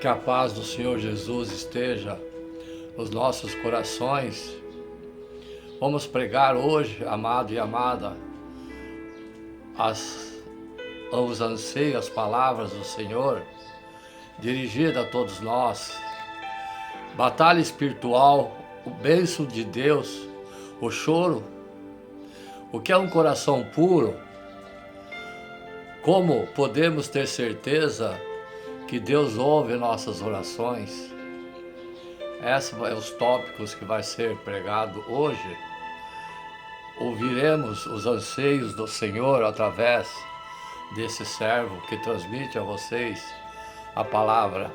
Que a paz do Senhor Jesus esteja nos nossos corações. Vamos pregar hoje, amado e amada, os anseios, as palavras do Senhor, dirigida a todos nós. Batalha espiritual, o bênção de Deus, o choro, o que é um coração puro, como podemos ter certeza que Deus ouve nossas orações. Esses são os tópicos que vai ser pregado hoje. Ouviremos os anseios do Senhor através desse servo que transmite a vocês a palavra.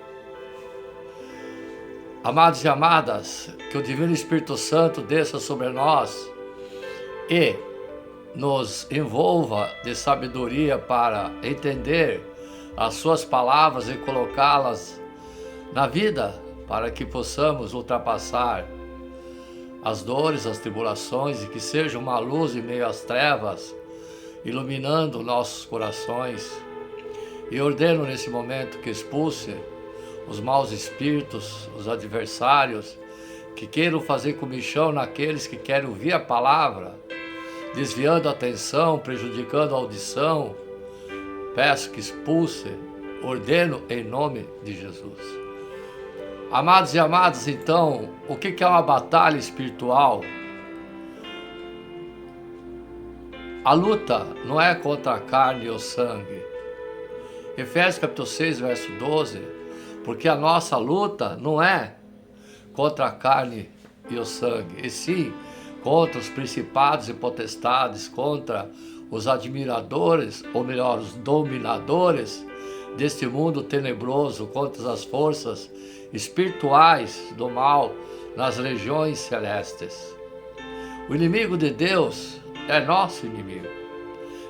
Amados e amadas, que o Divino Espírito Santo desça sobre nós e nos envolva de sabedoria para entender as suas palavras e colocá-las na vida, para que possamos ultrapassar as dores, as tribulações, e que seja uma luz em meio às trevas, iluminando nossos corações. E ordeno nesse momento que expulse os maus espíritos, os adversários, que queiram fazer comichão naqueles que querem ouvir a palavra, desviando a atenção, prejudicando a audição. Peço que expulse, ordeno em nome de Jesus. Amados e amadas, então, o que é uma batalha espiritual? A luta não é contra a carne ou sangue. Efésios capítulo 6, verso 12, porque a nossa luta não é contra a carne e o sangue, e sim contra os principados e potestades, contra os admiradores, ou melhor, os dominadores deste mundo tenebroso, contra as forças espirituais do mal nas regiões celestes. O inimigo de Deus é nosso inimigo.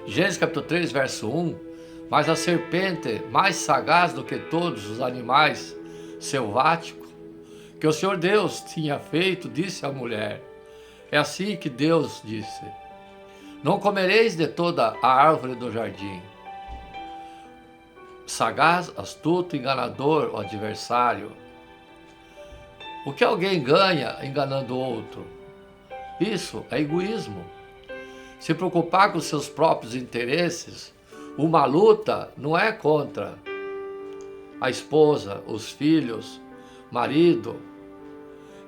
Gênesis capítulo 3, verso 1, mas a serpente, mais sagaz do que todos os animais selváticos, que o Senhor Deus tinha feito, disse à mulher, é assim que Deus disse, não comereis de toda a árvore do jardim. Sagaz, astuto, enganador, o adversário. O que alguém ganha enganando o outro? Isso é egoísmo. Se preocupar com seus próprios interesses, uma luta não é contra a esposa, os filhos, marido,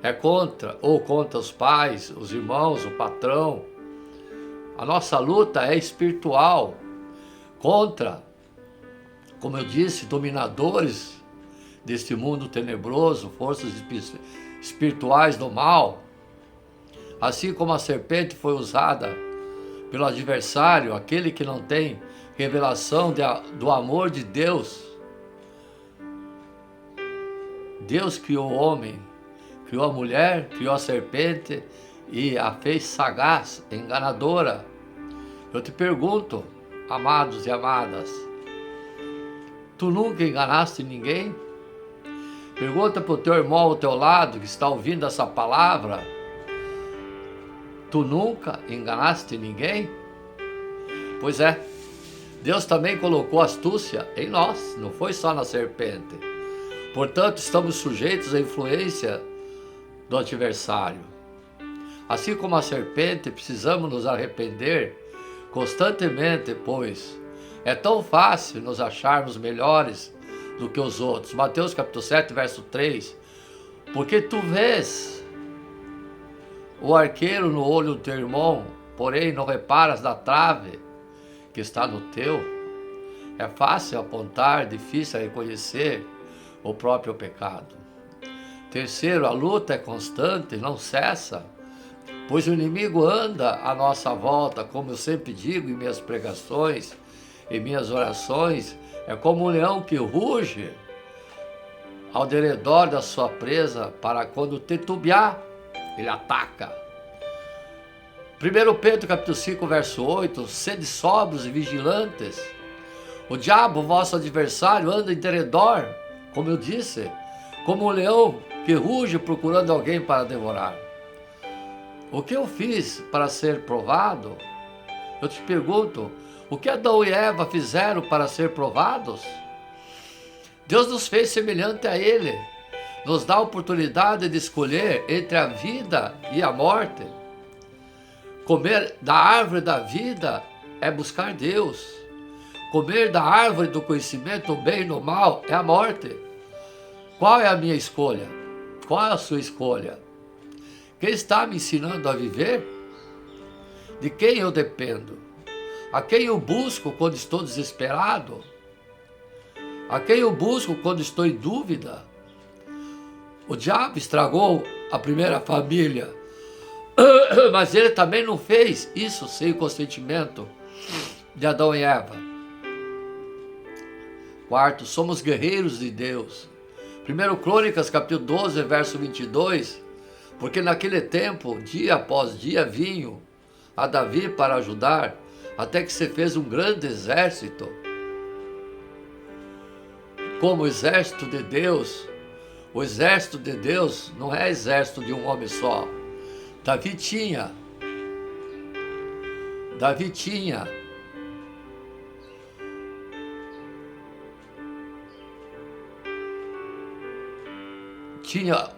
é contra os pais, os irmãos, o patrão. A nossa luta é espiritual, contra, como eu disse, dominadores deste mundo tenebroso, forças espirituais do mal. Assim como a serpente foi usada pelo adversário, aquele que não tem revelação do amor de Deus. Deus criou o homem, criou a mulher, criou a serpente e a fez sagaz, enganadora. Eu te pergunto, amados e amadas, tu nunca enganaste ninguém? Pergunta para o teu irmão ao teu lado que está ouvindo essa palavra. Tu nunca enganaste ninguém? Pois é, Deus também colocou astúcia em nós, não foi só na serpente. Portanto, estamos sujeitos à influência do adversário. Assim como a serpente, precisamos nos arrepender constantemente, pois é tão fácil nos acharmos melhores do que os outros. Mateus capítulo 7, verso 3. Porque tu vês o arqueiro no olho do teu irmão, porém não reparas na trave que está no teu. É fácil apontar, difícil reconhecer o próprio pecado. Terceiro, a luta é constante, não cessa, pois o inimigo anda à nossa volta, como eu sempre digo em minhas pregações, em minhas orações, é como um leão que ruge ao derredor da sua presa, para quando titubear, ele ataca. 1 Pedro capítulo 5, verso 8, sede sóbrios e vigilantes. O diabo, vosso adversário, anda em derredor, como eu disse, como um leão que ruge procurando alguém para devorar. O que eu fiz para ser provado? Eu te pergunto, o que Adão e Eva fizeram para ser provados? Deus nos fez semelhante a Ele. Nos dá a oportunidade de escolher entre a vida e a morte. Comer da árvore da vida é buscar Deus. Comer da árvore do conhecimento do bem e do mal é a morte. Qual é a minha escolha? Qual é a sua escolha? Quem está me ensinando a viver? De quem eu dependo? A quem eu busco quando estou desesperado? A quem eu busco quando estou em dúvida? O diabo estragou a primeira família, mas ele também não fez isso sem o consentimento de Adão e Eva. Quarto, somos guerreiros de Deus. 1 Crônicas, capítulo 12, verso 22, porque naquele tempo, dia após dia, vinham a Davi para ajudar, até que se fez um grande exército. Como o exército de Deus, o exército de Deus não é exército de um homem só. Davi tinha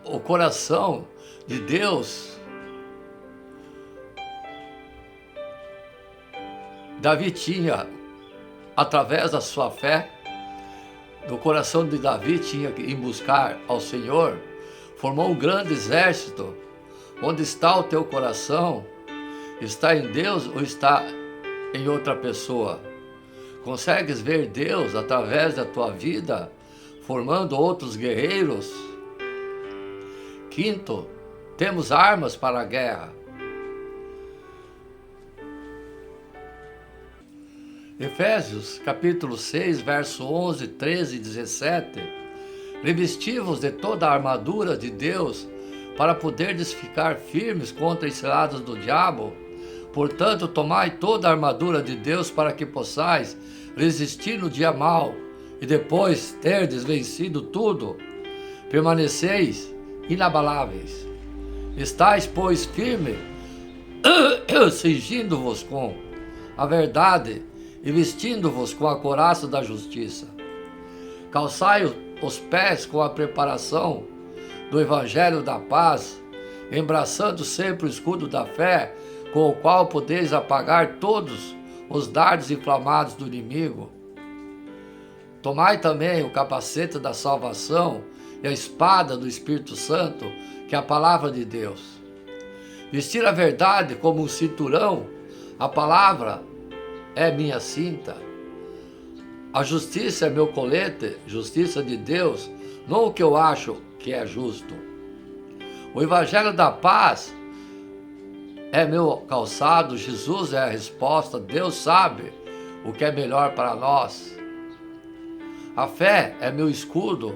o coração de Deus. Davi tinha, através da sua fé, do coração de Davi tinha que ir buscar ao Senhor, formou um grande exército. Onde está o teu coração? Está em Deus ou está em outra pessoa? Consegues ver Deus através da tua vida, formando outros guerreiros? Quinto, temos armas para a guerra. Efésios, capítulo 6, verso 11, 13 e 17. Revesti-vos de toda a armadura de Deus, para poderdes ficar firmes contra as ciladas do diabo. Portanto, tomai toda a armadura de Deus, para que possais resistir no dia mau, e depois terdes vencido tudo, permaneceis inabaláveis. Estais, pois, firme, cingindo-vos com a verdade, e vestindo-vos com a couraça da justiça. Calçai os pés com a preparação do evangelho da paz, embraçando sempre o escudo da fé, com o qual podeis apagar todos os dardos inflamados do inimigo. Tomai também o capacete da salvação e a espada do Espírito Santo, que é a palavra de Deus. Vestir a verdade como um cinturão, a palavra é minha cinta. A justiça é meu colete, justiça de Deus, não o que eu acho que é justo. O evangelho da paz é meu calçado, Jesus é a resposta, Deus sabe o que é melhor para nós. A fé é meu escudo,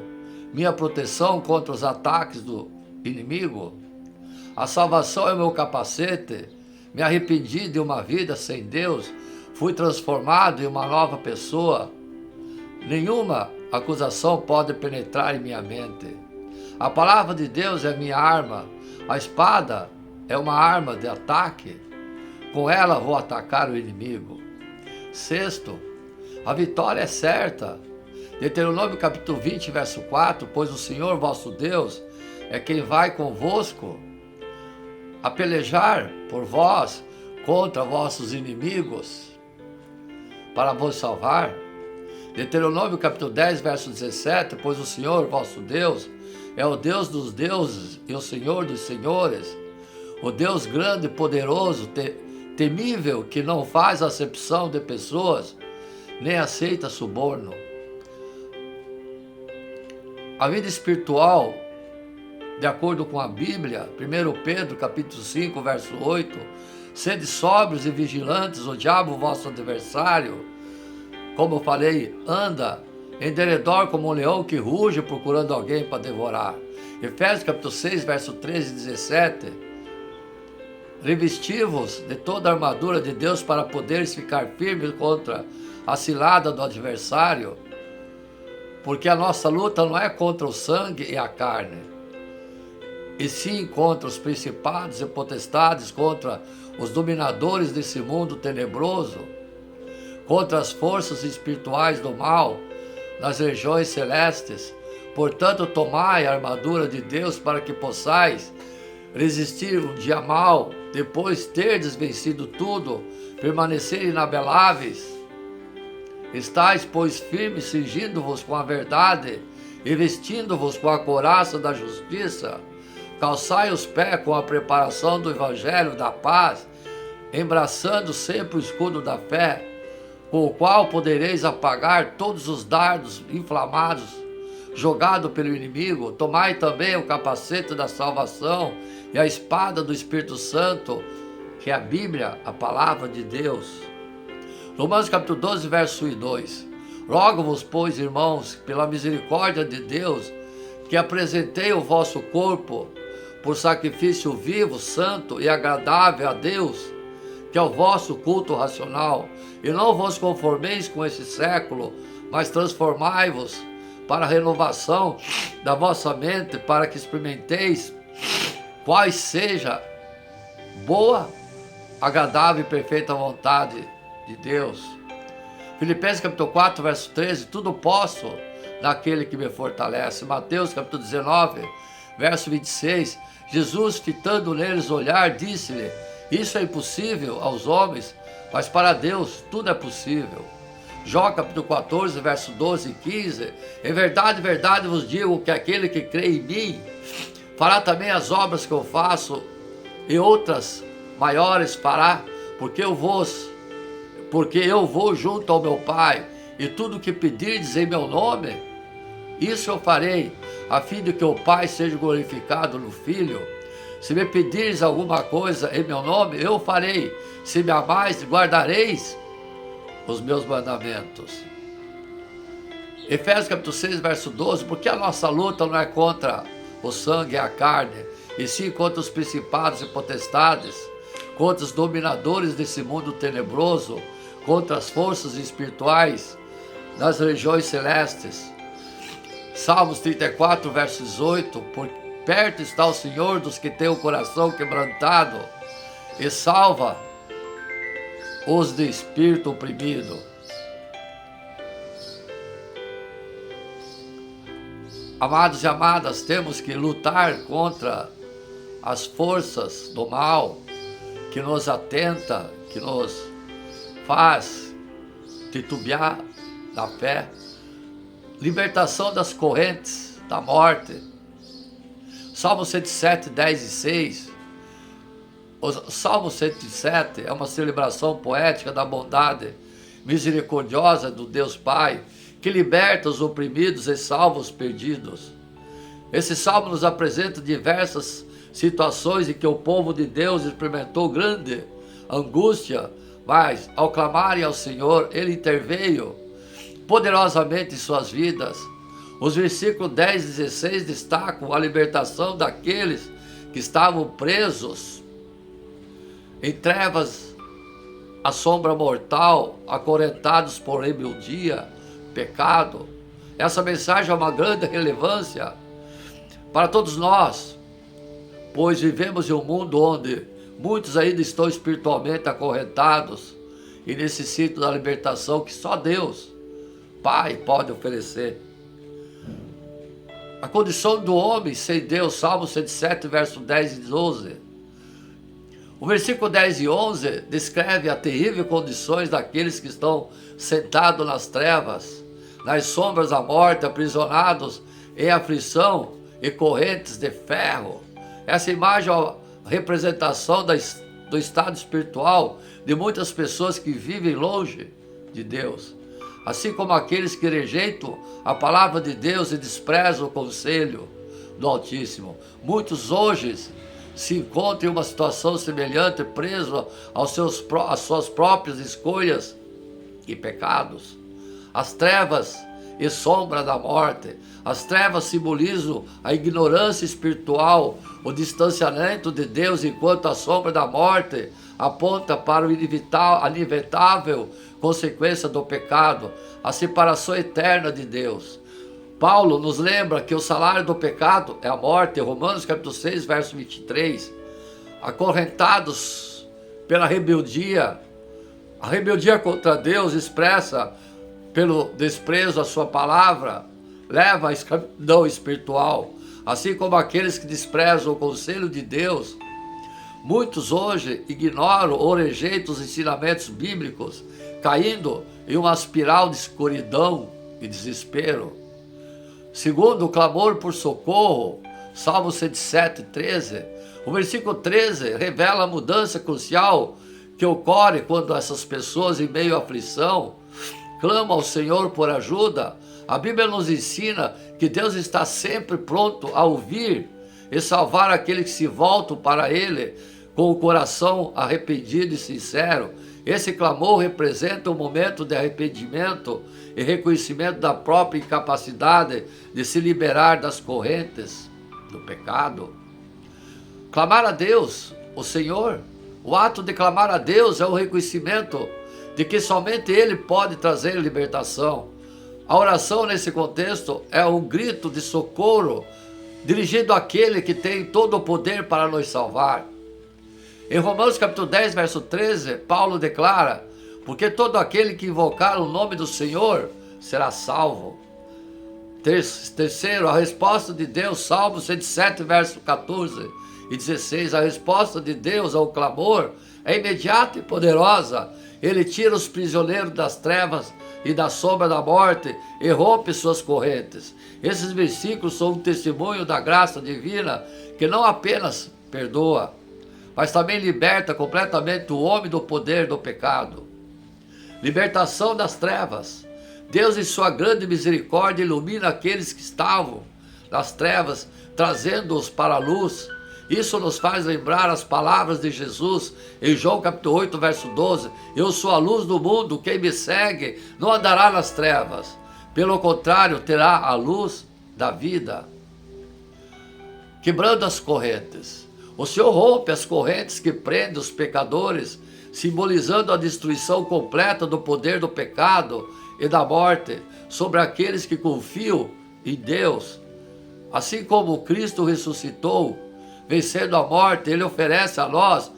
minha proteção contra os ataques do inimigo. A salvação é meu capacete, me arrependi de uma vida sem Deus, fui transformado em uma nova pessoa. Nenhuma acusação pode penetrar em minha mente. A palavra de Deus é minha arma. A espada é uma arma de ataque. Com ela vou atacar o inimigo. Sexto, a vitória é certa. Deuteronômio capítulo 20, verso 4, pois o Senhor vosso Deus é quem vai convosco a pelejar por vós contra vossos inimigos, para vos salvar. Deuteronômio capítulo 10, verso 17, pois o Senhor vosso Deus é o Deus dos deuses e o Senhor dos senhores, o Deus grande e poderoso, temível, que não faz acepção de pessoas, nem aceita suborno. A vida espiritual, de acordo com a Bíblia, 1 Pedro capítulo 5, verso 8, sede sóbrios e vigilantes, o diabo, vosso adversário, como eu falei, anda em derredor como um leão que ruge procurando alguém para devorar. Efésios capítulo 6, verso 13 e 17. Revesti-vos de toda a armadura de Deus para poderes ficar firmes contra a cilada do adversário, porque a nossa luta não é contra o sangue e a carne, e sim contra os principados e potestades, contra os dominadores desse mundo tenebroso, contra as forças espirituais do mal nas regiões celestes. Portanto, tomai a armadura de Deus para que possais resistir um dia mal, depois terdes vencido tudo, permanecer inabeláveis. Estais, pois, firmes, cingindo-vos com a verdade e vestindo-vos com a couraça da justiça. Calçai os pés com a preparação do evangelho da paz, embraçando sempre o escudo da fé, com o qual podereis apagar todos os dardos inflamados jogados pelo inimigo. Tomai também o capacete da salvação e a espada do Espírito Santo, que é a Bíblia, a palavra de Deus. Romanos capítulo 12, verso 1 e 2. Rogo-vos, pois, irmãos, pela misericórdia de Deus, que apresentei o vosso corpo por sacrifício vivo, santo e agradável a Deus, que é o vosso culto racional. E não vos conformeis com esse século, mas transformai-vos para a renovação da vossa mente, para que experimenteis qual seja boa, agradável e perfeita vontade de Deus. Filipenses capítulo 4, verso 13, tudo posso naquele que me fortalece. Mateus capítulo 19, verso 26, Jesus, fitando neles o olhar, disse-lhe: isso é impossível aos homens, mas para Deus tudo é possível. Jó capítulo 14, verso 12 e 15, em verdade, verdade vos digo que aquele que crê em mim fará também as obras que eu faço, e outras maiores fará, porque eu vou junto ao meu Pai, e tudo que pedirdes em meu nome, isso eu farei, a fim de que o Pai seja glorificado no Filho. Se me pedires alguma coisa em meu nome, eu farei. Se me amais, guardareis os meus mandamentos. Efésios capítulo 6, verso 12, porque a nossa luta não é contra o sangue e a carne, e sim contra os principados e potestades, contra os dominadores desse mundo tenebroso, contra as forças espirituais das regiões celestes. Salmos 34, verso 18, por perto está o Senhor dos que têm o coração quebrantado e salva os de espírito oprimido. Amados e amadas, temos que lutar contra as forças do mal que nos atenta, que nos faz titubear da fé. Libertação das correntes da morte. Salmo 107, 10 e 6. O Salmo 107 é uma celebração poética da bondade misericordiosa do Deus Pai, que liberta os oprimidos e salva os perdidos. Esse salmo nos apresenta diversas situações em que o povo de Deus experimentou grande angústia, mas ao clamarem ao Senhor, Ele interveio poderosamente em suas vidas. Os versículos 10 e 16 destacam a libertação daqueles que estavam presos em trevas, a sombra mortal, acorrentados por rebeldia, pecado. Essa mensagem é uma grande relevância para todos nós, pois vivemos em um mundo onde muitos ainda estão espiritualmente acorrentados e necessitam da libertação que só Deus, Pai, pode oferecer. A condição do homem sem Deus, Salmo 107, verso 10 e 12. O versículo 10 e 11 descreve as terríveis condições daqueles que estão sentados nas trevas, nas sombras da morte, aprisionados em aflição e correntes de ferro. Essa imagem é a representação do estado espiritual de muitas pessoas que vivem longe de Deus, assim como aqueles que rejeitam a palavra de Deus e desprezam o conselho do Altíssimo. Muitos hoje se encontram em uma situação semelhante, presos às suas próprias escolhas e pecados. As trevas e sombra da morte. As trevas simbolizam a ignorância espiritual, o distanciamento de Deus, enquanto a sombra da morte aponta para a inevitável consequência do pecado, a separação eterna de Deus. Paulo nos lembra que o salário do pecado é a morte, Romanos capítulo 6, verso 23. Acorrentados pela rebeldia, a rebeldia contra Deus expressa pelo desprezo à sua palavra, leva à escravidão espiritual, assim como aqueles que desprezam o conselho de Deus. Muitos hoje ignoram ou rejeitam os ensinamentos bíblicos, caindo em uma espiral de escuridão e desespero. Segundo o clamor por socorro, Salmo 107, 13, o versículo 13 revela a mudança crucial que ocorre quando essas pessoas, em meio à aflição, clamam ao Senhor por ajuda. A Bíblia nos ensina que Deus está sempre pronto a ouvir e salvar aqueles que se voltam para Ele com o coração arrependido e sincero. Esse clamor representa um momento de arrependimento e reconhecimento da própria incapacidade de se liberar das correntes do pecado. Clamar a Deus, o Senhor, o ato de clamar a Deus é o reconhecimento de que somente Ele pode trazer libertação. A oração nesse contexto é um grito de socorro dirigido àquele que tem todo o poder para nos salvar. Em Romanos capítulo 10, verso 13, Paulo declara: porque todo aquele que invocar o nome do Senhor será salvo. Terceiro, a resposta de Deus, Salmo 107, verso 14 e 16, a resposta de Deus ao clamor é imediata e poderosa. Ele tira os prisioneiros das trevas e da sombra da morte e rompe suas correntes. Esses versículos são um testemunho da graça divina que não apenas perdoa, mas também liberta completamente o homem do poder do pecado. Libertação das trevas. Deus, em sua grande misericórdia, ilumina aqueles que estavam nas trevas, trazendo-os para a luz. Isso nos faz lembrar as palavras de Jesus em João capítulo 8, verso 12. Eu sou a luz do mundo, quem me segue não andará nas trevas. Pelo contrário, terá a luz da vida. Quebrando as correntes. O Senhor rompe as correntes que prendem os pecadores, simbolizando a destruição completa do poder do pecado e da morte sobre aqueles que confiam em Deus. Assim como Cristo ressuscitou, vencendo a morte, Ele oferece a nós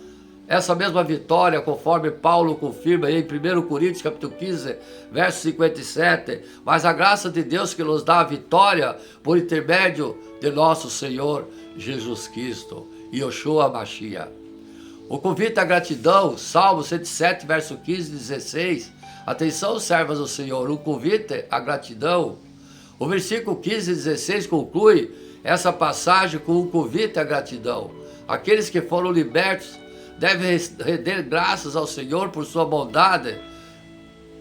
essa mesma vitória, conforme Paulo confirma em 1 Coríntios capítulo 15, verso 57. Mas a graça de Deus que nos dá a vitória por intermédio de nosso Senhor Jesus Cristo, Yoshua Mashiach. O convite à gratidão, Salmo 107, verso 15 e 16. Atenção, servas do Senhor, o convite à gratidão. O versículo 15 e 16 conclui essa passagem com um convite à gratidão. Aqueles que foram libertos devem render graças ao Senhor por sua bondade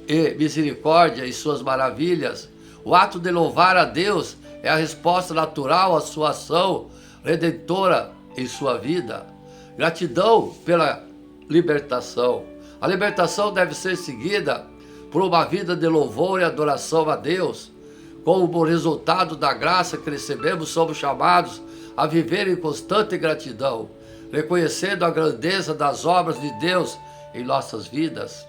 e misericórdia e suas maravilhas. O ato de louvar a Deus é a resposta natural à sua ação redentora em sua vida. Gratidão pela libertação. A libertação deve ser seguida por uma vida de louvor e adoração a Deus. Como resultado da graça que recebemos, somos chamados a viver em constante gratidão, reconhecendo a grandeza das obras de Deus em nossas vidas.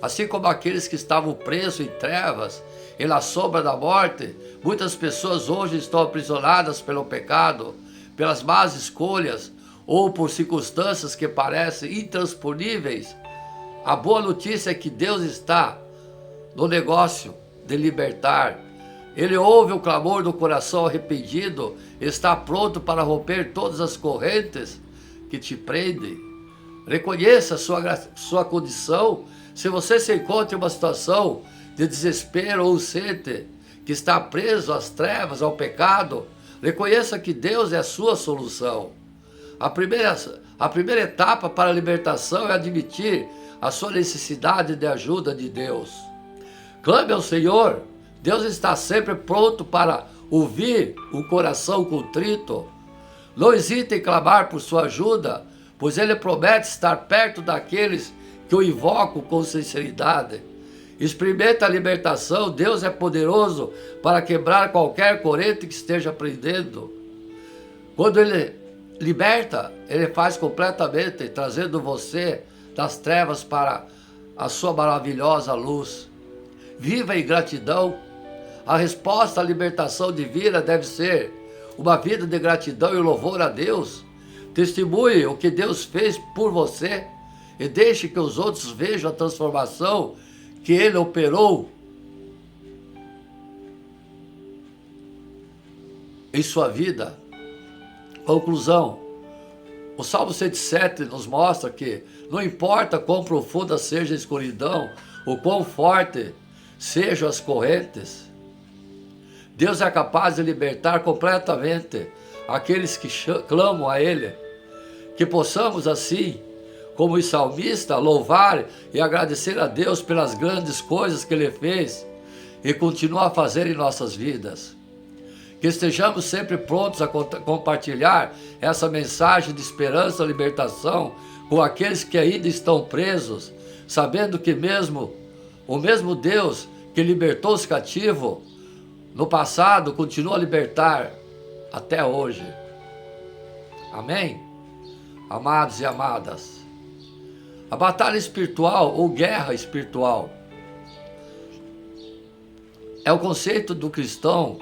Assim como aqueles que estavam presos em trevas e na sombra da morte, muitas pessoas hoje estão aprisionadas pelo pecado, pelas más escolhas ou por circunstâncias que parecem intransponíveis. A boa notícia é que Deus está no negócio de libertar. Ele ouve o clamor do coração arrependido, está pronto para romper todas as correntes que te prendem. Reconheça a sua condição. Se você se encontra em uma situação de desespero ou sente que está preso às trevas, ao pecado, reconheça que Deus é a sua solução. A primeira etapa para a libertação é admitir a sua necessidade de ajuda de Deus. Clame ao Senhor. Deus está sempre pronto para ouvir o coração contrito. Não hesite em clamar por sua ajuda, pois Ele promete estar perto daqueles que o invocam com sinceridade. Experimente a libertação. Deus é poderoso para quebrar qualquer corrente que esteja prendendo. Quando Ele liberta, Ele faz completamente, trazendo você das trevas para a sua maravilhosa luz. Viva em gratidão. A resposta à libertação divina deve ser uma vida de gratidão e louvor a Deus. Testemunhe o que Deus fez por você e deixe que os outros vejam a transformação que Ele operou em sua vida. Conclusão, o Salmo 107 nos mostra que não importa quão profunda seja a escuridão, ou quão forte sejam as correntes, Deus é capaz de libertar completamente aqueles que clamam a Ele. Que possamos assim, como o salmista, louvar e agradecer a Deus pelas grandes coisas que Ele fez e continua a fazer em nossas vidas. Que estejamos sempre prontos a compartilhar essa mensagem de esperança e libertação com aqueles que ainda estão presos, sabendo que o mesmo Deus que libertou os cativos no passado continua a libertar até hoje. Amém? Amados e amadas, a batalha espiritual ou guerra espiritual é o conceito do cristão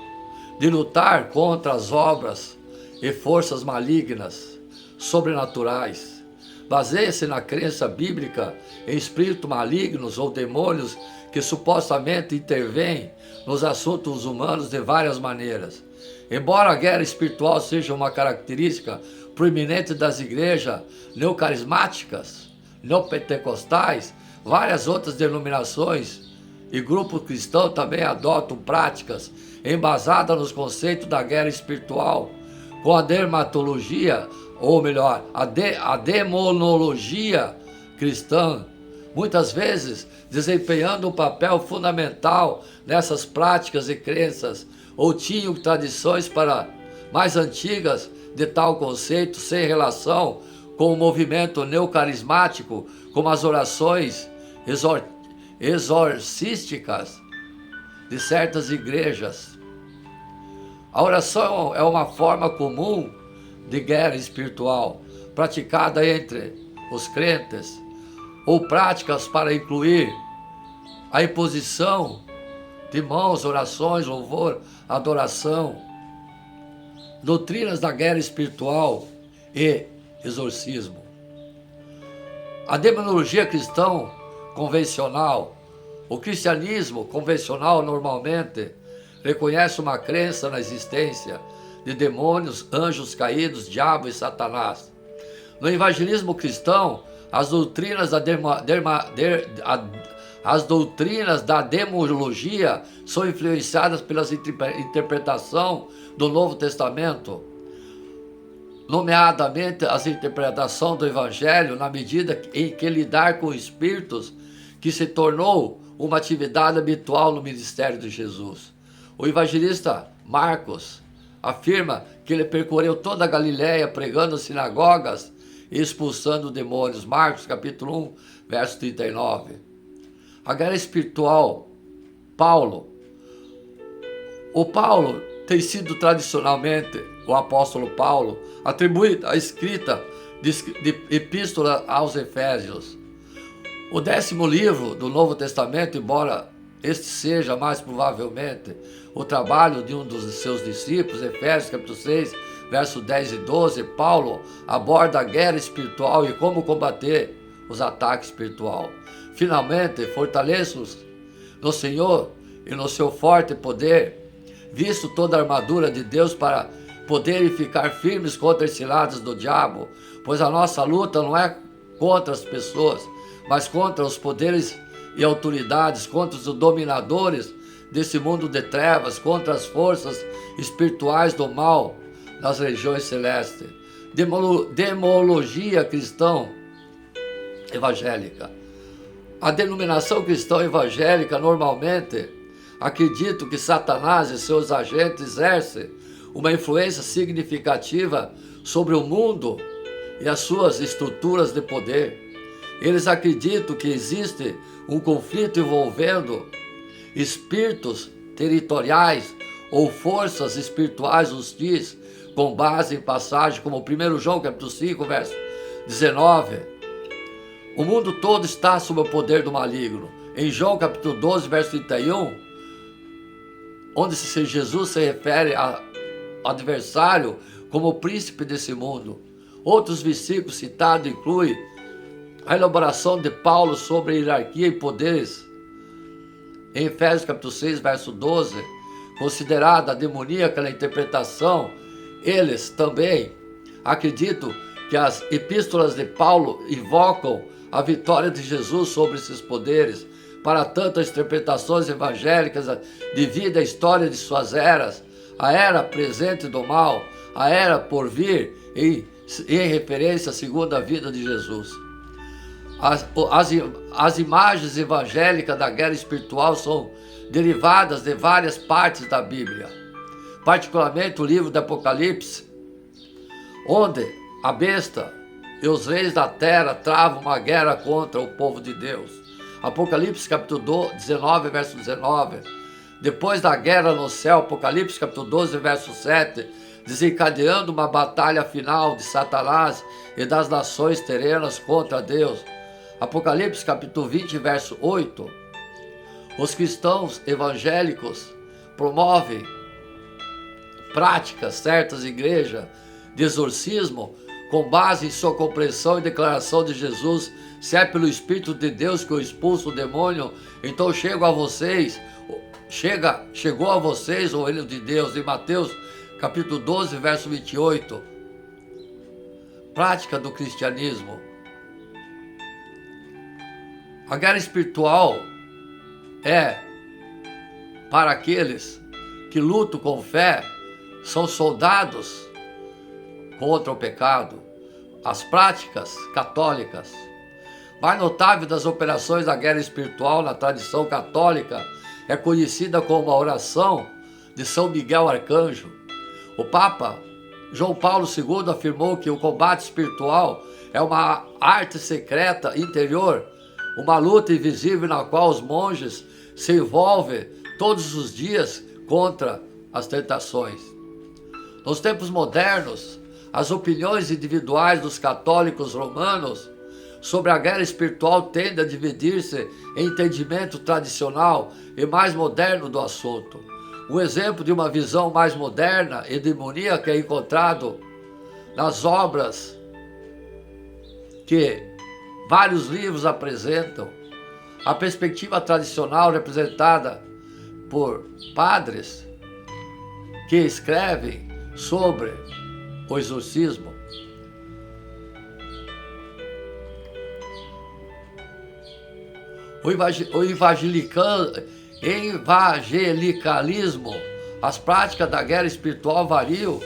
de lutar contra as obras e forças malignas, sobrenaturais. Baseia-se na crença bíblica em espíritos malignos ou demônios que supostamente intervêm nos assuntos humanos de várias maneiras. Embora a guerra espiritual seja uma característica proeminente das igrejas neocarismáticas, neopentecostais, várias outras denominações e grupos cristãos também adotam práticas embasadas nos conceitos da guerra espiritual, com a dermatologia, ou melhor, a demonologia cristã, muitas vezes desempenhando um papel fundamental nessas práticas e crenças, ou tinham tradições mais antigas de tal conceito, sem relação com o movimento neocarismático, como as orações exorcísticas de certas igrejas. A oração é uma forma comum de guerra espiritual, praticada entre os crentes, ou práticas para incluir a imposição de mãos, orações, louvor, adoração, doutrinas da guerra espiritual e exorcismo. A demonologia cristã convencional, o cristianismo convencional normalmente reconhece uma crença na existência de demônios, anjos caídos, diabo e Satanás. No evangelismo cristão, as doutrinas da demonologia são influenciadas pela interpretação do Novo Testamento, nomeadamente as interpretações do Evangelho, na medida em que lidar com espíritos que se tornou uma atividade habitual no ministério de Jesus. O evangelista Marcos afirma que ele percorreu toda a Galileia pregando sinagogas e expulsando demônios. Marcos capítulo 1, verso 39. A guerra espiritual, o Paulo tem sido tradicionalmente, o apóstolo Paulo, atribuído à escrita de epístola aos Efésios. O 10º livro do Novo Testamento, embora este seja mais provavelmente o trabalho de um dos seus discípulos, Efésios capítulo 6, versos 10 e 12, Paulo aborda a guerra espiritual e como combater os ataques espirituais. Finalmente, fortaleça-nos no Senhor e no seu forte poder, visto toda a armadura de Deus para poderem ficar firmes contra as ciladas do diabo, pois a nossa luta não é contra as pessoas, mas contra os poderes e autoridades, contra os dominadores desse mundo de trevas, contra as forças espirituais do mal nas regiões celestes. Demologia cristã evangélica. A denominação cristã evangélica normalmente acredita que Satanás e seus agentes exercem uma influência significativa sobre o mundo e as suas estruturas de poder. Eles acreditam que existe um conflito envolvendo espíritos territoriais ou forças espirituais hostis, com base em passagens como 1 João capítulo 5, verso 19. O mundo todo está sob o poder do maligno. Em João capítulo 12, verso 31, onde Jesus se refere ao adversário como o príncipe desse mundo. Outros versículos citados incluem a elaboração de Paulo sobre hierarquia e poderes, em Efésios capítulo 6, verso 12, considerada demoníaca na interpretação, eles também acreditam que as epístolas de Paulo invocam a vitória de Jesus sobre esses poderes. Para tanto, as interpretações evangélicas devido à história de suas eras, a era presente do mal, a era por vir, em referência à segunda vida de Jesus. As imagens evangélicas da guerra espiritual são derivadas de várias partes da Bíblia, particularmente o livro do Apocalipse, onde a besta e os reis da terra travam uma guerra contra o povo de Deus. Apocalipse capítulo 19, verso 19. Depois da guerra no céu, Apocalipse capítulo 12, verso 7, desencadeando uma batalha final de Satanás e das nações terrenas contra Deus. Apocalipse capítulo 20, verso 8. Os cristãos evangélicos promovem práticas certas de igreja de exorcismo com base em sua compreensão e declaração de Jesus. Se é pelo Espírito de Deus que eu expulso o demônio, então chegou a vocês o reino de Deus. Em Mateus capítulo 12, verso 28. Prática do cristianismo. A guerra espiritual é para aqueles que lutam com fé, são soldados contra o pecado. As práticas católicas. Mais notável das operações da guerra espiritual na tradição católica é conhecida como a oração de São Miguel Arcanjo. O Papa João Paulo II afirmou que o combate espiritual é uma arte secreta interior, uma luta invisível na qual os monges se envolvem todos os dias contra as tentações. Nos tempos modernos, as opiniões individuais dos católicos romanos sobre a guerra espiritual tendem a dividir-se em entendimento tradicional e mais moderno do assunto. Um exemplo de uma visão mais moderna e demoníaca é encontrado nas obras que vários livros apresentam. A perspectiva tradicional representada por padres que escrevem sobre o exorcismo. O evangelicalismo, as práticas da guerra espiritual variam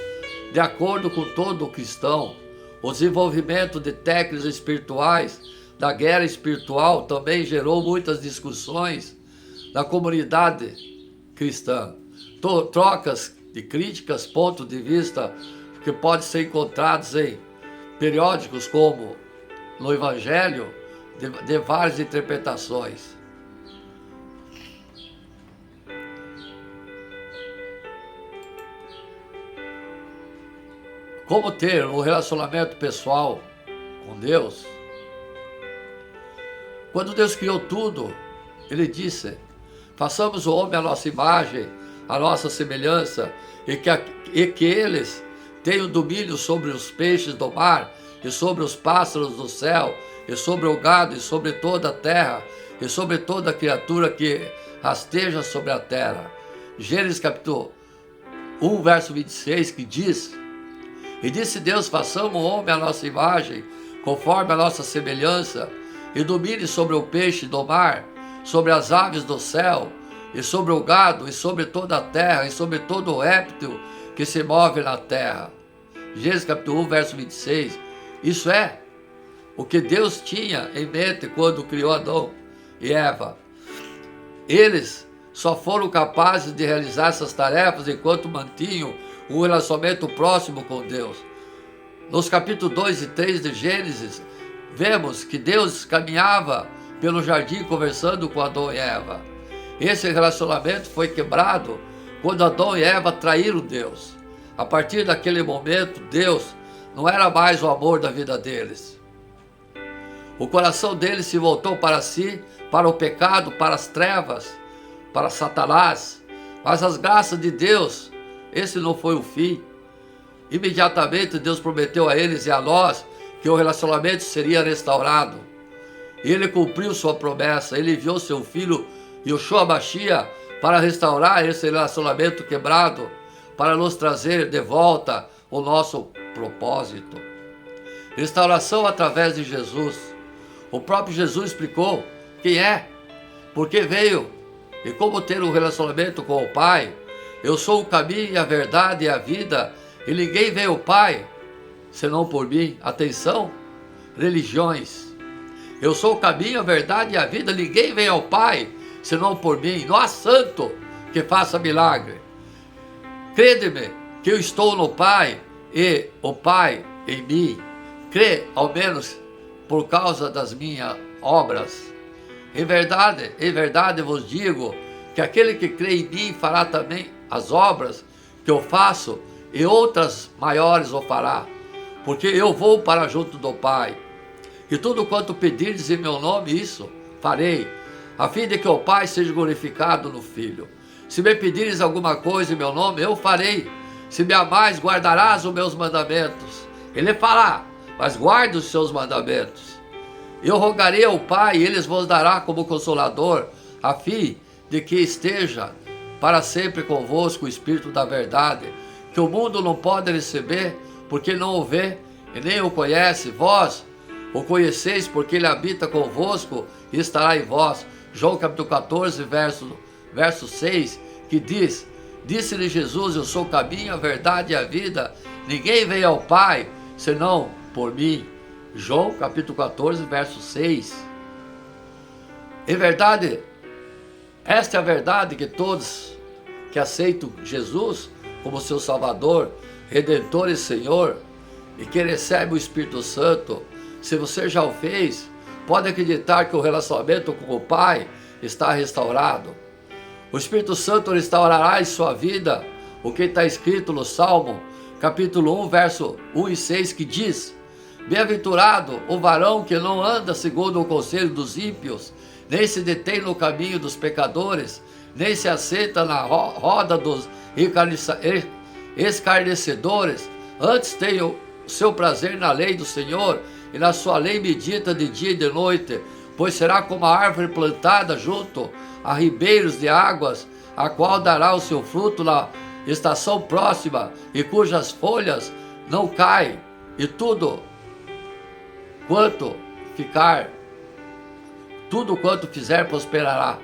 de acordo com todo cristão. O desenvolvimento de técnicas espirituais da guerra espiritual também gerou muitas discussões na comunidade cristã. Trocas de críticas, pontos de vista que podem ser encontrados em periódicos como no Evangelho, de várias interpretações. Como ter um relacionamento pessoal com Deus? Quando Deus criou tudo, Ele disse: façamos o homem à nossa imagem, à nossa semelhança, e que eles tenham domínio sobre os peixes do mar, e sobre os pássaros do céu, e sobre o gado, e sobre toda a terra, e sobre toda criatura que rasteja sobre a terra. Gênesis capítulo 1, verso 26, que diz: e disse Deus, façamos o homem à nossa imagem, conforme a nossa semelhança, e domine sobre o peixe do mar, sobre as aves do céu, e sobre o gado, e sobre toda a terra, e sobre todo o réptil que se move na terra. Gênesis capítulo 1, verso 26. Isso é o que Deus tinha em mente quando criou Adão e Eva. Eles só foram capazes de realizar essas tarefas enquanto mantinham um relacionamento próximo com Deus. Nos capítulos 2 e 3 de Gênesis, vemos que Deus caminhava pelo jardim conversando com Adão e Eva. Esse relacionamento foi quebrado quando Adão e Eva traíram Deus. A partir daquele momento, Deus não era mais o amor da vida deles. O coração deles se voltou para si, para o pecado, para as trevas, para Satanás. Mas as graças de Deus, esse não foi o fim. Imediatamente Deus prometeu a eles e a nós que o relacionamento seria restaurado. E Ele cumpriu sua promessa. Ele enviou seu filho, Yeshua Mashiach, para restaurar esse relacionamento quebrado, para nos trazer de volta o nosso propósito. Restauração através de Jesus. O próprio Jesus explicou quem é, por que veio e como ter um relacionamento com o Pai. Eu sou o caminho, a verdade e a vida, e ninguém vê o Pai senão por mim. Atenção, religiões. Eu sou o caminho, a verdade e a vida, ninguém vem ao Pai senão por mim. Não há santo que faça milagre. Crede-me que eu estou no Pai e o Pai em mim. Crê, ao menos, por causa das minhas obras. Em verdade vos digo que aquele que crê em mim fará também as obras que eu faço, e outras maiores o fará, porque eu vou para junto do Pai. E tudo quanto pedirdes em meu nome, isso farei, a fim de que o Pai seja glorificado no Filho. Se me pedires alguma coisa em meu nome, eu farei. Se me amais, guardarás os meus mandamentos. Ele fará, mas guarde os seus mandamentos. Eu rogarei ao Pai, e Ele vos dará como Consolador, a fim de que esteja para sempre convosco o Espírito da verdade, que o mundo não pode receber, porque não o vê e nem o conhece. Vós o conheceis, porque Ele habita convosco e estará em vós. João capítulo 14, verso 6, que diz: disse-lhe Jesus, eu sou o caminho, a verdade e a vida, ninguém vem ao Pai senão por mim. João capítulo 14, verso 6. Em verdade, esta é a verdade, que todos que aceitam Jesus como seu Salvador, Redentor e Senhor, e que recebe o Espírito Santo, se você já o fez, pode acreditar que o relacionamento com o Pai está restaurado. O Espírito Santo restaurará em sua vida o que está escrito no Salmo, capítulo 1, verso 1 e 6, que diz: bem-aventurado o varão que não anda segundo o conselho dos ímpios, nem se detém no caminho dos pecadores, nem se assenta na roda dos escarnecedores. Antes tem o seu prazer na lei do Senhor, e na sua lei medita de dia e de noite. Pois será como a árvore plantada junto a ribeiros de águas, a qual dará o seu fruto na estação próxima, e cujas folhas não caem, e tudo quanto fizer prosperará.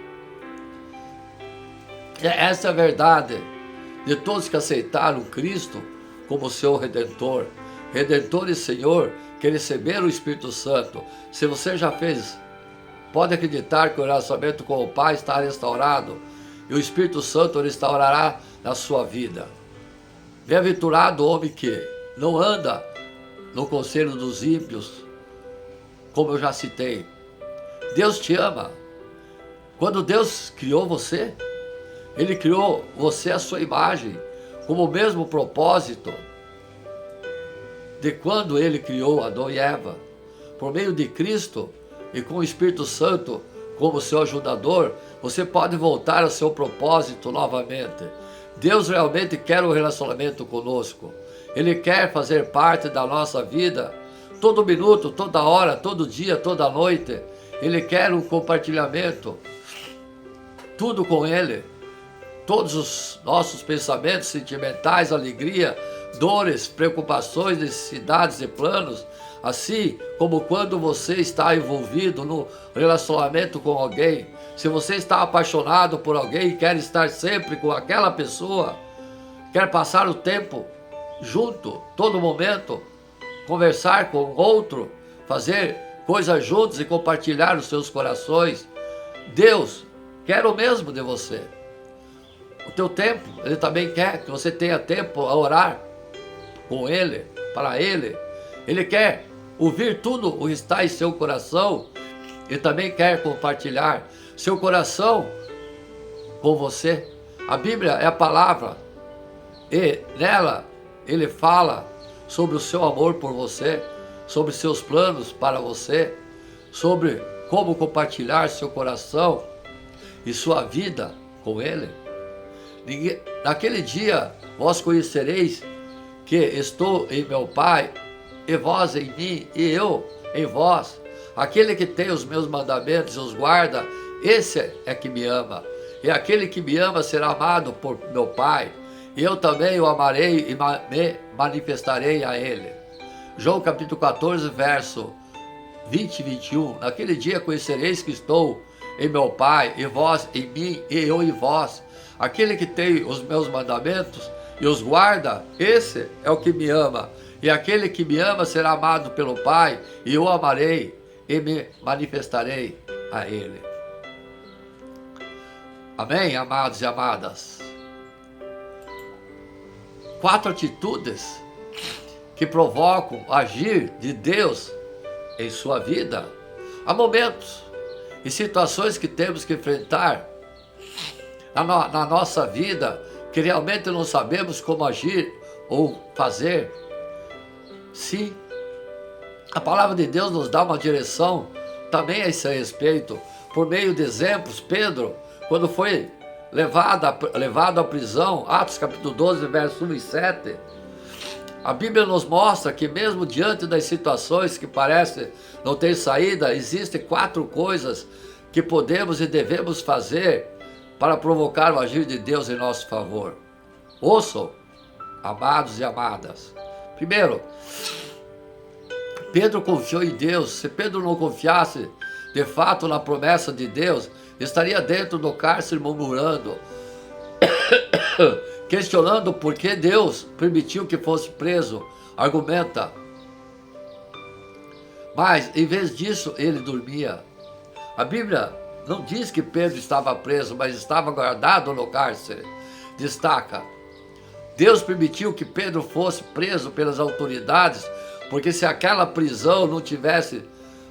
Essa é a verdade de todos que aceitaram Cristo como seu Redentor e Senhor, que receberam o Espírito Santo. Se você já fez, pode acreditar que o relacionamento com o Pai está restaurado, e o Espírito Santo restaurará na sua vida. Bem-aventurado o homem que não anda no conselho dos ímpios, como eu já citei. Deus te ama. Quando Deus criou você, Ele criou você à sua imagem, como o mesmo propósito de quando Ele criou Adão e Eva. Por meio de Cristo e com o Espírito Santo como seu ajudador, você pode voltar ao seu propósito novamente. Deus realmente quer um relacionamento conosco. Ele quer fazer parte da nossa vida, todo minuto, toda hora, todo dia, toda noite. Ele quer um compartilhamento, tudo com Ele. Todos os nossos pensamentos sentimentais, alegria, dores, preocupações, necessidades e planos, assim como quando você está envolvido no relacionamento com alguém. Se você está apaixonado por alguém e quer estar sempre com aquela pessoa, quer passar o tempo junto, todo momento, conversar com outro, fazer coisas juntos e compartilhar os seus corações, Deus quer o mesmo de você. O teu tempo, Ele também quer que você tenha tempo a orar com Ele, para Ele. Ele quer ouvir tudo o que está em seu coração. Ele também quer compartilhar seu coração com você. A Bíblia é a palavra, e nela Ele fala sobre o seu amor por você, sobre seus planos para você, sobre como compartilhar seu coração e sua vida com Ele. Naquele dia vós conhecereis que estou em meu Pai, e vós em mim, e eu em vós. Aquele que tem os meus mandamentos e os guarda, esse é que me ama. e aquele que me ama será amado por meu Pai, e eu também o amarei e me manifestarei a ele. João capítulo 14, verso 20 e 21. Naquele dia conhecereis que estou em meu Pai, e vós em mim, e eu em vós. Aquele que tem os meus mandamentos e os guarda, esse é o que me ama. E aquele que me ama será amado pelo Pai, e eu o amarei e me manifestarei a ele. Amém, amados e amadas? 4 atitudes que provocam o agir de Deus em sua vida. Há momentos e situações que temos que enfrentar na nossa vida que realmente não sabemos como agir ou fazer. Sim, a palavra de Deus nos dá uma direção também a esse respeito, por meio de exemplos. Pedro, quando foi levado à prisão, Atos capítulo 12, verso 1 e 7, a Bíblia nos mostra que mesmo diante das situações que parecem não ter saída, existem 4 coisas que podemos e devemos fazer para provocar o agir de Deus em nosso favor. Ouçam, amados e amadas. Primeiro, Pedro confiou em Deus. Se Pedro não confiasse de fato na promessa de Deus, estaria dentro do cárcere murmurando, questionando por que Deus permitiu que fosse preso. Argumenta. Mas, em vez disso, ele dormia. A Bíblia não diz que Pedro estava preso, mas estava guardado no cárcere. Destaca: Deus permitiu que Pedro fosse preso pelas autoridades, porque se aquela prisão não tivesse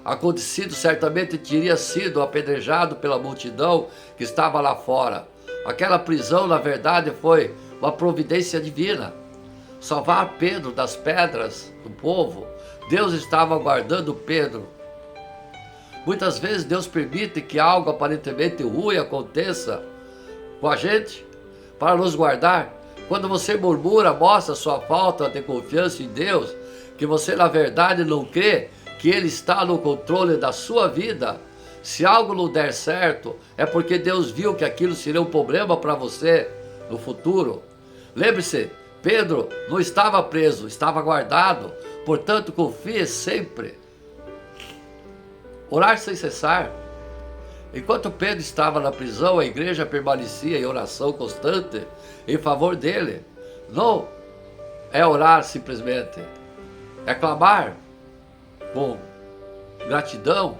acontecido, certamente teria sido apedrejado pela multidão que estava lá fora. Aquela prisão, na verdade, foi uma providência divina. Salvar Pedro das pedras do povo. Deus estava guardando Pedro. Muitas vezes Deus permite que algo aparentemente ruim aconteça com a gente para nos guardar. Quando você murmura, mostra sua falta de confiança em Deus, que você na verdade não crê que Ele está no controle da sua vida. Se algo não der certo, é porque Deus viu que aquilo seria um problema para você no futuro. Lembre-se, Pedro não estava preso, estava guardado. Portanto, confie sempre. Orar sem cessar. Enquanto Pedro estava na prisão, a igreja permanecia em oração constante em favor dele. Não é orar simplesmente, é clamar com gratidão.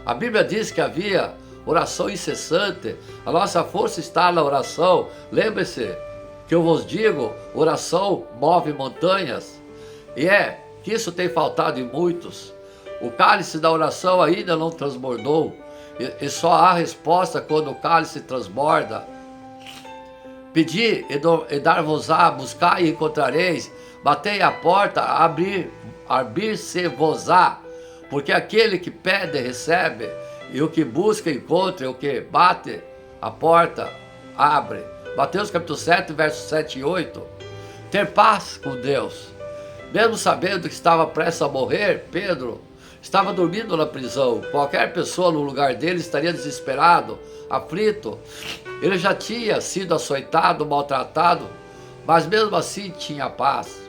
A Bíblia diz que havia oração incessante. A nossa força está na oração. Lembre-se que eu vos digo, oração move montanhas. E é que isso tem faltado em muitos. O cálice da oração ainda não transbordou. E só há resposta quando o cálice transborda. Pedi e dar-vos-á, buscai e encontrareis, batei a porta, abrir-se-vos-á. Porque aquele que pede, recebe, e o que busca, encontra, e o que bate, a porta abre. Mateus capítulo 7, versos 7 e 8. Ter paz com Deus. Mesmo sabendo que estava prestes a morrer, Pedro estava dormindo na prisão. Qualquer pessoa no lugar dele estaria desesperado, aflito. Ele já tinha sido açoitado, maltratado, mas mesmo assim tinha paz.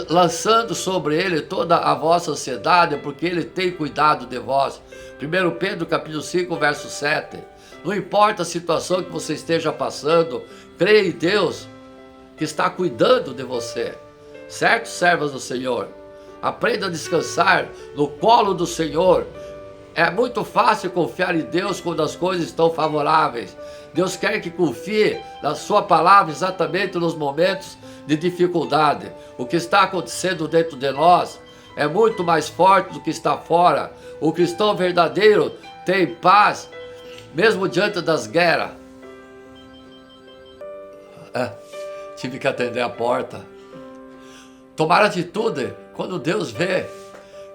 Lançando sobre ele toda a vossa ansiedade, porque ele tem cuidado de vós. 1 Pedro capítulo 5, verso 7. Não importa a situação que você esteja passando, creia em Deus que está cuidando de você. Certo, servas do Senhor? Aprenda a descansar no colo do Senhor. É muito fácil confiar em Deus quando as coisas estão favoráveis. Deus quer que confie na sua palavra exatamente nos momentos de dificuldade. O que está acontecendo dentro de nós é muito mais forte do que está fora. O cristão verdadeiro tem paz, mesmo diante das guerras. Tive que atender a porta. Tomar atitude quando Deus vê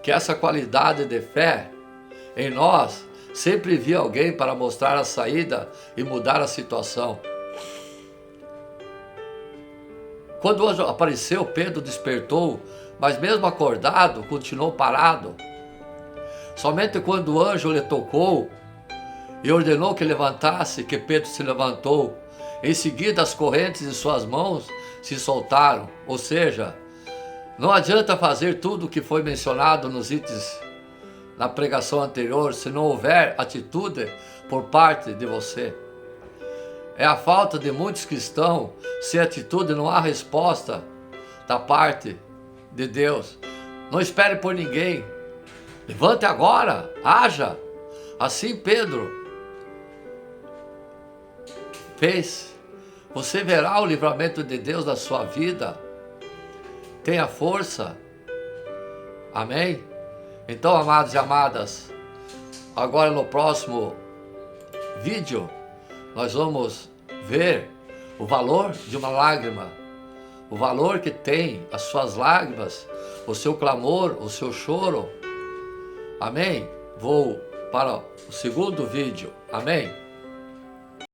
que essa qualidade de fé em nós sempre via alguém para mostrar a saída e mudar a situação. Quando o anjo apareceu, Pedro despertou, mas mesmo acordado, continuou parado. Somente quando o anjo lhe tocou e ordenou que levantasse, que Pedro se levantou. Em seguida, as correntes de suas mãos se soltaram. Ou seja, não adianta fazer tudo o que foi mencionado nos itens na pregação anterior, se não houver atitude por parte de você. É a falta de muitos cristãos, sem atitude não há resposta da parte de Deus. Não espere por ninguém. Levante agora, haja. Assim Pedro fez. Você verá o livramento de Deus na sua vida. Tenha força. Amém? Então, amados e amadas, agora no próximo vídeo, nós vamos ver o valor de uma lágrima, o valor que tem as suas lágrimas, o seu clamor, o seu choro. Amém? Vou para o segundo vídeo. Amém?